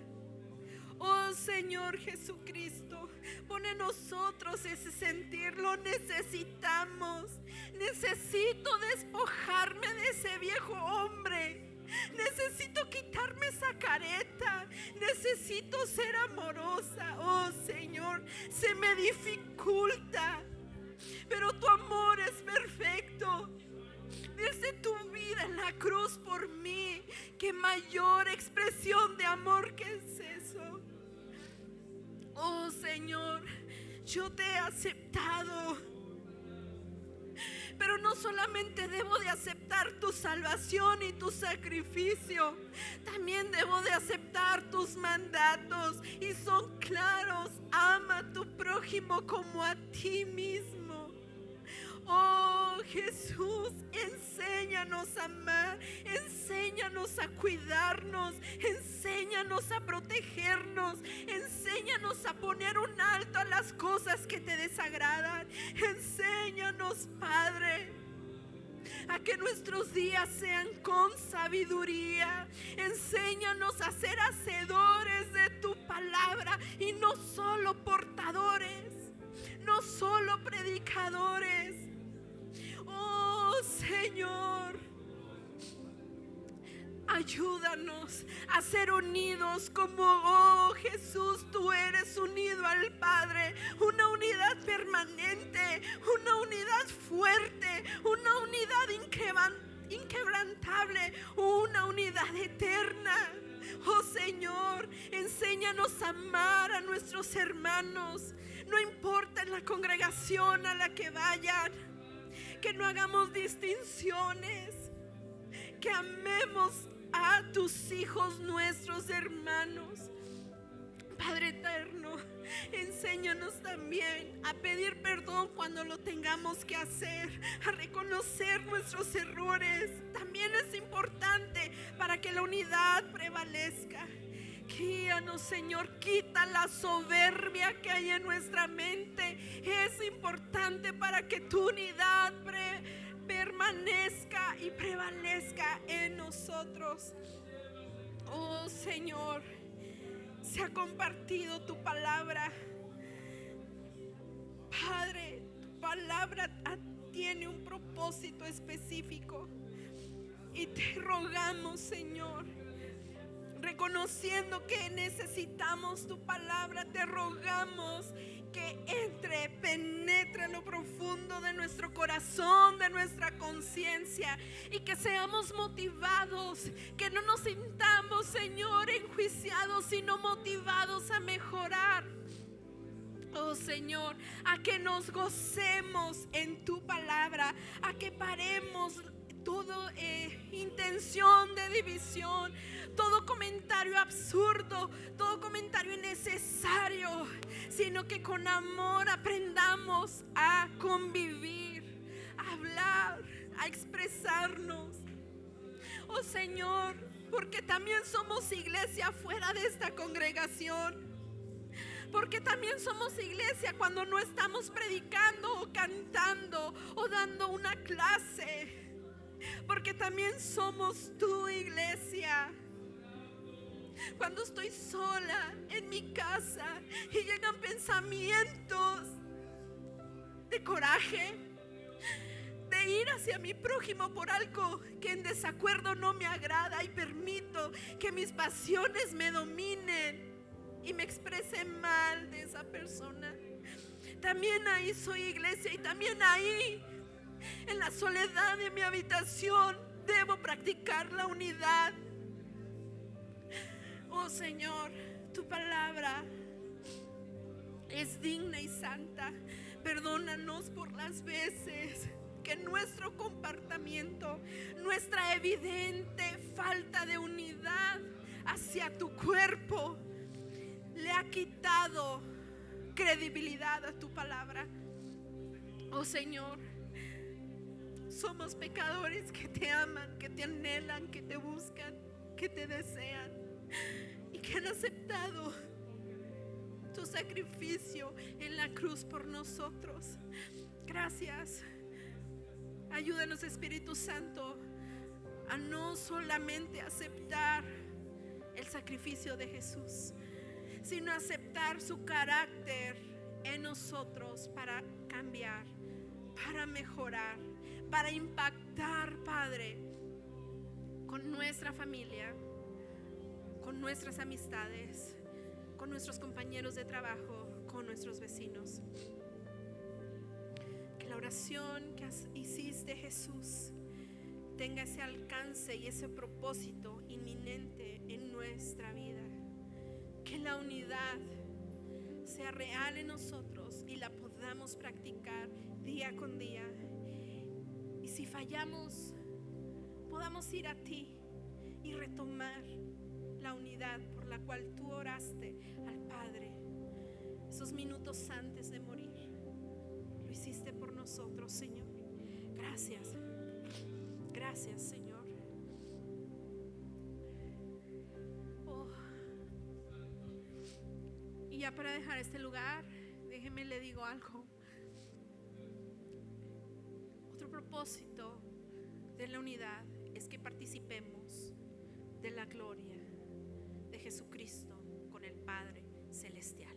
Oh Señor Jesucristo, pon en nosotros ese sentir, lo necesitamos. Necesito despojarme de ese viejo hombre Necesito quitarme esa careta. Necesito ser amorosa. Oh Señor, se me dificulta, pero tu amor es perfecto. Desde tu vida en la cruz por mí, qué mayor expresión de amor que es eso. Oh Señor, yo te he aceptado, pero no solamente debo de aceptar tu salvación y tu sacrificio, también debo de aceptar tus mandatos, y son claros: ama a tu prójimo como a ti mismo. Oh Jesús, enséñanos a amar, enséñanos a cuidarnos, enséñanos a protegernos, enséñanos a poner un alto a las cosas que te desagradan. Enséñanos, Padre, a que nuestros días sean con sabiduría. Enséñanos a ser hacedores de tu palabra y no solo portadores, no solo predicadores. Oh Señor, ayúdanos a ser unidos como, oh Jesús, tú eres unido al Padre. Una unidad permanente, una unidad fuerte, una unidad inquebrantable, una unidad eterna. Oh Señor, enséñanos a amar a nuestros hermanos, no importa en la congregación a la que vayan. Que no hagamos distinciones, que amemos a tus hijos, nuestros hermanos. Padre eterno, enséñanos también a pedir perdón cuando lo tengamos que hacer, a reconocer nuestros errores. También es importante para que la unidad prevalezca. Guíanos, Señor, quita la soberbia que hay en nuestra mente. Es importante para que tu unidad permanezca y prevalezca en nosotros. Oh Señor, se ha compartido tu palabra. Padre, tu palabra tiene un propósito específico, y te rogamos, Señor, reconociendo que necesitamos tu palabra, te rogamos que penetre en lo profundo de nuestro corazón, de nuestra conciencia, y que seamos motivados, que no nos sintamos, Señor, enjuiciados, sino motivados a mejorar. Oh Señor, a que nos gocemos en tu palabra, a que paremos toda intención de división, todo comentario absurdo, todo comentario innecesario, sino que con amor aprendamos a convivir, a hablar, a expresarnos. Oh Señor, porque también somos iglesia fuera de esta congregación, porque también somos iglesia cuando no estamos predicando o cantando o dando una clase, porque también somos tu iglesia. Cuando estoy sola en mi casa y llegan pensamientos de coraje, de ir hacia mi prójimo por algo que en desacuerdo no me agrada, y permito que mis pasiones me dominen y me exprese mal de esa persona, también ahí soy iglesia, y también ahí, en la soledad de mi habitación, debo practicar la unidad. Oh Señor, tu palabra es digna y santa. Perdónanos por las veces que nuestro comportamiento, nuestra evidente falta de unidad hacia tu cuerpo, le ha quitado credibilidad a tu palabra. Oh Señor, somos pecadores que te aman, que te anhelan, que te buscan, que te desean, y que han aceptado tu sacrificio en la cruz por nosotros. Gracias. Ayúdanos, Espíritu Santo, a no solamente aceptar el sacrificio de Jesús, sino aceptar su carácter en nosotros para cambiar, para mejorar, para impactar, Padre, con con nuestra familia, con nuestras amistades, con nuestros compañeros de trabajo, con nuestros vecinos. Que la oración que hiciste, Jesús, tenga ese alcance y ese propósito inminente en nuestra vida. Que la unidad sea real en nosotros y la podamos practicar día con día. Y si fallamos, podamos ir a ti y retomar la unidad por la cual tú oraste al Padre esos minutos antes de morir. Lo hiciste por nosotros, Señor. Gracias. Gracias, Señor. Y ya para dejar este lugar, déjeme le digo algo. Otro propósito de la unidad es que participemos de la gloria de Jesucristo con el Padre Celestial.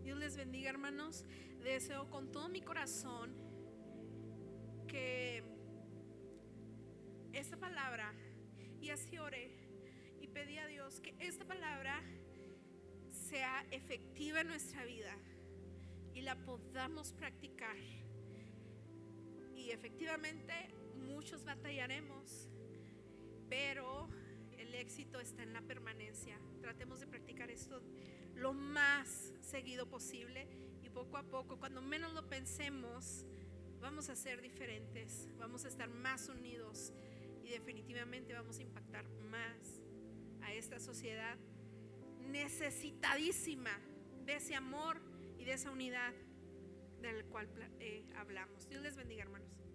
Dios les bendiga, hermanos. Deseo con todo mi corazón que esta palabra, y así oré y pedí a Dios que esta palabra sea efectiva en nuestra vida y la podamos practicar. Y efectivamente muchos batallaremos, pero el éxito está en la permanencia. Tratemos de practicar esto lo más seguido posible y poco a poco, cuando menos lo pensemos, vamos a ser diferentes, vamos a estar más unidos y definitivamente vamos a impactar más a esta sociedad necesitadísima de ese amor y de esa unidad del cual hablamos. Dios les bendiga, hermanos.